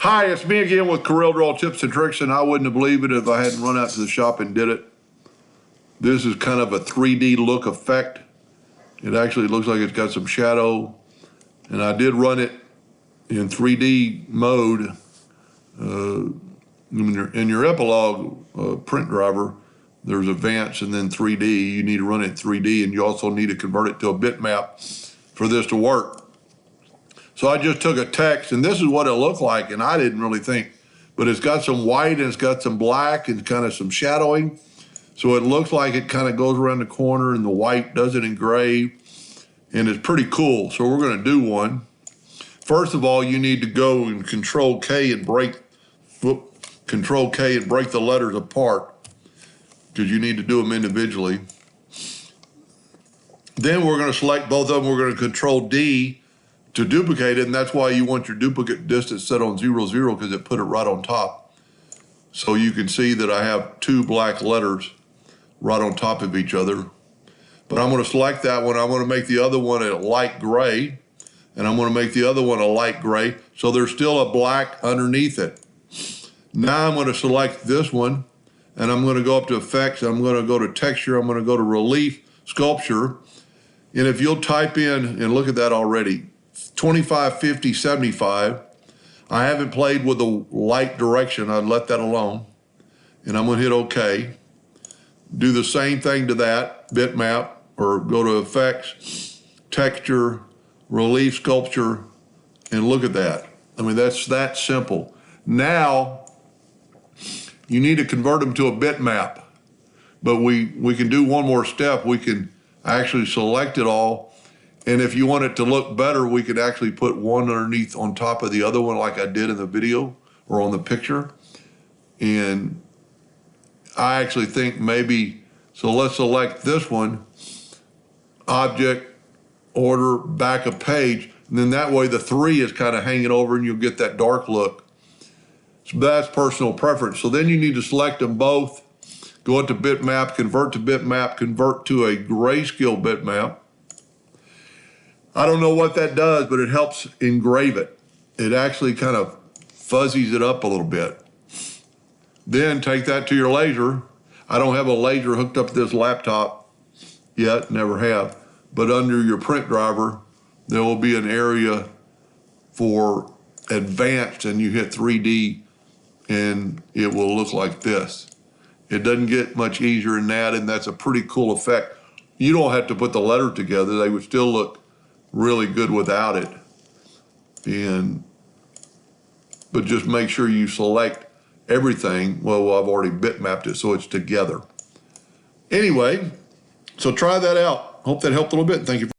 Hi, it's me again with Corel Draw Tips and Tricks, and I wouldn't have believed it if I hadn't run out to the shop and did it. This is kind of a 3D look effect. It actually looks like it's got some shadow, and I did run it in 3D mode. In your epilogue print driver, there's advanced and then 3D. You need to run it in 3D, and you also need to convert it to a bitmap for this to work. So I just took a text, and this is what it looked like, and I didn't really think, but it's got some white and it's got some black and kind of some shadowing. So it looks like it kind of goes around the corner, and the white does it in gray, and it's pretty cool. So we're gonna do one. First of all, you need to go and Control K and break the letters apart, because you need to do them individually. Then we're gonna select both of them. We're gonna Control D to duplicate it, and that's why you want your duplicate distance set on 0, 0, because it put it right on top. So you can see that I have two black letters right on top of each other. But I'm going to select that one. I'm going to make the other one a light gray, and I'm going to make the other one a light gray, so there's still a black underneath it. Now I'm going to select this one, and I'm going to go up to Effects, I'm going to go to Texture, I'm going to go to Relief, Sculpture, and if you'll type in, and look at that already, 25, 50, 75. I haven't played with the light direction. I'd let that alone. And I'm gonna hit OK. Do the same thing to that, bitmap, or go to Effects, Texture, Relief, Sculpture, and look at that. I mean, that's that simple. Now, you need to convert them to a bitmap. But we can do one more step. We can actually select it all. And if you want it to look better, we could actually put one underneath on top of the other one like I did in the video or on the picture. And I actually think maybe, so let's select this one, Object, Order, Back of Page, and then that way the 3 is kind of hanging over and you'll get that dark look. So that's personal preference. So then you need to select them both, go into bitmap, convert to a grayscale bitmap. I don't know what that does, but it helps engrave it. It actually kind of fuzzies it up a little bit. Then take that to your laser. I don't have a laser hooked up to this laptop yet, never have. But under your print driver, there will be an area for advanced, and you hit 3D, and it will look like this. It doesn't get much easier than that, and that's a pretty cool effect. You don't have to put the letter together. They would still look really good without it. But just make sure you select everything. Well, I've already bitmapped it, so it's together. Anyway, so try that out. Hope that helped a little bit. Thank you.